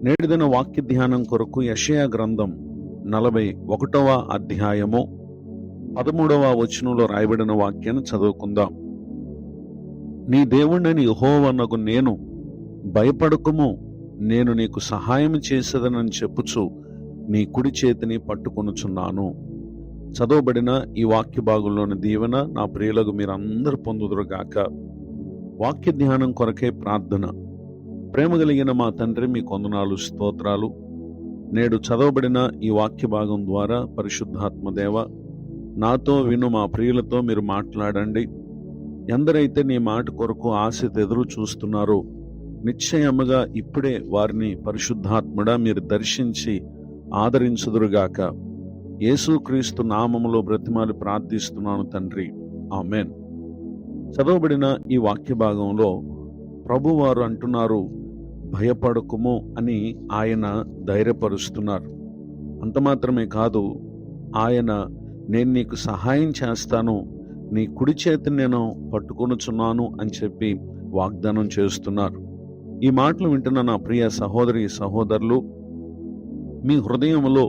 నేటి దిన వాక్య ధ్యానం కొరకు యెషయా గ్రంథం 41వ అధ్యాయము 13వ వచనంలో రాయబడిన వాక్యాన్ని చదువుకుందాం. నీ దేవుడైన యెహోవానగు నేను, భయపడకుము, నేను నీకు సహాయం చేసేదనని చెప్పుచు నీ కుడి చేతిని పట్టుకొనుచున్నాను. చదవబడిన ఈ వాక్య భాగంలోని దీవెన నా ప్రియులకు మీరందరూ పొందుదురుగాక. వాక్య ధ్యానం కొరకే ప్రార్థన. ప్రేమ కలిగిన మా తండ్రి, మీ కొందనాలు, స్తోత్రాలు. నేడు చదవబడిన ఈ వాక్య భాగం ద్వారా పరిశుద్ధాత్మ దేవ, నాతో విను మా ప్రియులతో మీరు మాట్లాడండి. ఎందరైతే నీ మాట కొరకు ఆశతో ఎదురు చూస్తున్నారో నిశ్చయముగా ఇప్పుడే వారిని పరిశుద్ధాత్ముడా మీరు దర్శించి ఆదరించుదురుగాక. యేసుక్రీస్తు నామములో బ్రతిమాలి ప్రార్థిస్తున్నాను తండ్రి, ఆమెన్. చదవబడిన ఈ వాక్య భాగంలో ప్రభువారు అంటున్నారు, భయపడకుము అని ఆయన ధైర్యపరుస్తున్నారు. అంత మాత్రమే కాదు, ఆయన నేను నీకు సహాయం చేస్తాను, నీ కుడి చేతిని నేను పట్టుకొనుచున్నాను అని చెప్పి వాగ్దానం చేస్తున్నారు. ఈ మాటలు వింటున్న నా ప్రియ సహోదరి సహోదరులు, మీ హృదయంలో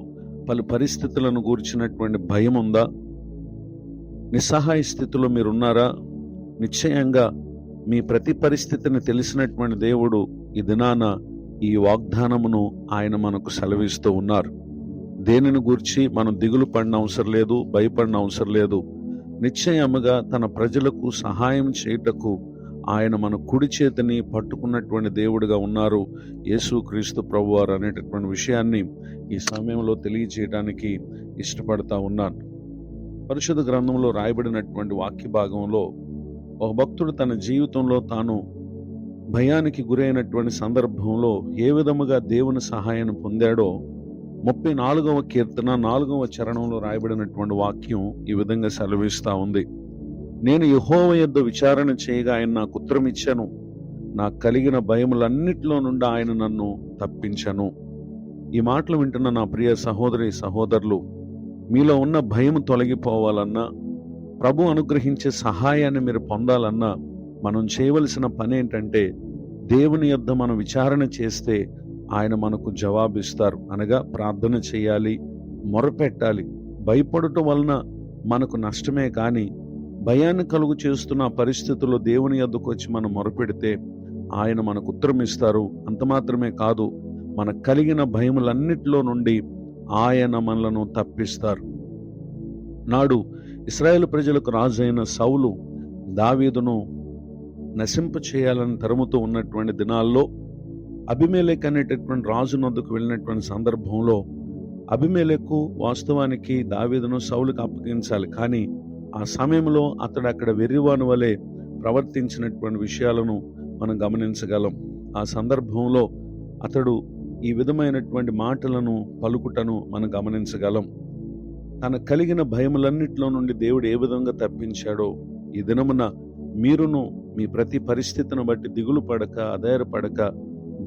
పలు పరిస్థితులను గూర్చినటువంటి భయం ఉందా? నిస్సహాయ స్థితిలో మీరున్నారా? నిశ్చయంగా మీ ప్రతి పరిస్థితిని తెలిసినటువంటి దేవుడు ఈ దినాన ఈ వాగ్దానమును ఆయన మనకు సెలవిస్తూ ఉన్నారు. దేనిని గూర్చి మనం దిగులు పడిన అవసరం లేదు, భయపడిన అవసరం లేదు. నిశ్చయముగా తన ప్రజలకు సహాయం చేయుటకు ఆయన మన కుడి చేతిని పట్టుకున్నటువంటి దేవుడిగా ఉన్నారు యేసుక్రీస్తు ప్రభువారు అనేటటువంటి విషయాన్ని ఈ సమయంలో తెలియజేయడానికి ఇష్టపడతా ఉన్నాను. పరిశుద్ధ గ్రంథంలో రాయబడినటువంటి వాక్య భాగంలో ఒక భక్తుడు తన జీవితంలో తాను భయానికి గురైనటువంటి సందర్భంలో ఏ విధముగా దేవుని సహాయాన్ని పొందాడో 34వ కీర్తన 4వ చరణంలో రాయబడినటువంటి వాక్యం ఈ విధంగా సెలవిస్తా ఉంది. నేను యెహోవా యొద్ద విచారణ చేయగా ఆయన నాకు ఉత్తరం ఇచ్చాను, నాకు కలిగిన భయములన్నిటిలో నుండి ఆయన నన్ను తప్పించను. ఈ మాటలు వింటున్న నా ప్రియ సహోదరి సహోదరులు, మీలో ఉన్న భయం తొలగిపోవాలన్నా, ప్రభు అనుగ్రహించే సహాయాన్ని మీరు పొందాలన్నా మనం చేయవలసిన పని ఏంటంటే, దేవుని యొద్ద మనం విచారణ చేస్తే ఆయన మనకు జవాబిస్తారు. అనగా ప్రార్థన చేయాలి, మొరపెట్టాలి. భయపడటం వలన మనకు నష్టమే కానీ భయాన్ని కలుగు చేస్తున్న పరిస్థితుల్లో దేవుని యొద్దకు వచ్చి మనం మొరపెడితే ఆయన మనకు ఉత్తరం ఇస్తారు. అంత మాత్రమే కాదు, మనకు కలిగిన భయములన్నిటిలో నుండి ఆయన మనలను తప్పిస్తారు. నాడు ఇశ్రాయేలు ప్రజలకు రాజు అయిన సౌలు దావీదును నశింప చేయాలని తరుముతూ ఉన్నటువంటి దినాల్లో అబీమెలెకు అనేటటువంటి రాజు నొద్దకు వెళ్ళినటువంటి సందర్భంలో అబీమెలెకు వాస్తవానికి దావీదును సౌలుకు అప్పగించాలి. కానీ ఆ సమయంలో అతడు అక్కడ వెర్రివాని వలె ప్రవర్తించినటువంటి విషయాలను మనం గమనించగలం. ఆ సందర్భంలో అతడు ఈ విధమైనటువంటి మాటలను పలుకుటను మనం గమనించగలం. తన కలిగిన భయములన్నిటిలో నుండి దేవుడు ఏ విధంగా తప్పించాడో ఈ దినమున మీరును మీ ప్రతి పరిస్థితిని బట్టి దిగులు పడక, అధైర్యపడక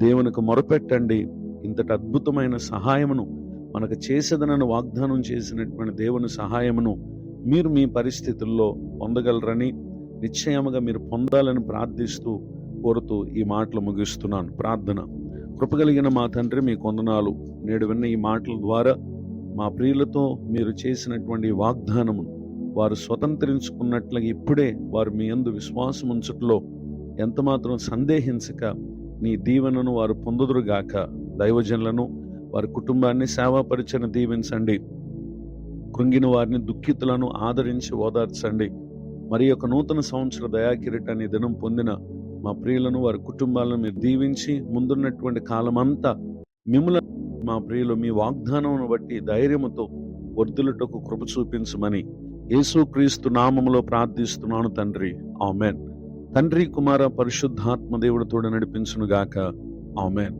దేవునికి మొరపెట్టండి. ఇంతటి అద్భుతమైన సహాయమును మనకు చేసేదనని వాగ్దానం చేసినటువంటి దేవుని సహాయమును మీరు మీ పరిస్థితుల్లో పొందగలరని నిశ్చయముగా మీరు పొందాలని ప్రార్థిస్తూ కోరుతూ ఈ మాటలు ముగిస్తున్నాను. ప్రార్థన. కృపగలిగిన మా తండ్రి, మీ కొందనాలు. నేడు విన్న ఈ మాటల ద్వారా మా ప్రియులతో మీరు చేసినటువంటి వాగ్దానమును వారు స్వతంత్రించుకున్నట్లుగా ఇప్పుడే వారు మీ యందు విశ్వాసం ఉంచుటలో ఎంతమాత్రం సందేహించక నీ దీవెనను వారు పొందుదురుగాక. దైవజనులను, వారి కుటుంబాన్ని, సేవా పరిచయను దీవించండి. కృంగిన వారిని, దుఃఖితులను ఆదరించి ఓదార్చండి. మరి యొక్క నూతన సంవత్సర దయాకిరీటాన్ని దినం పొందిన మా ప్రియులను, వారి కుటుంబాలను మీరు దీవించి ముందున్నటువంటి కాలమంతా మిమ్ములను మా ప్రియులు మీ వాగ్దానమును బట్టి ధైర్యముతో వర్ధిల్లుటకు కృప చూపించమని యేసుక్రీస్తు నామములో ప్రార్థిస్తున్నాను తండ్రి, ఆమెన్. తండ్రి, కుమార, పరిశుద్ధాత్మ దేవుడు తోడు నడిపించునుగాక, ఆమెన్.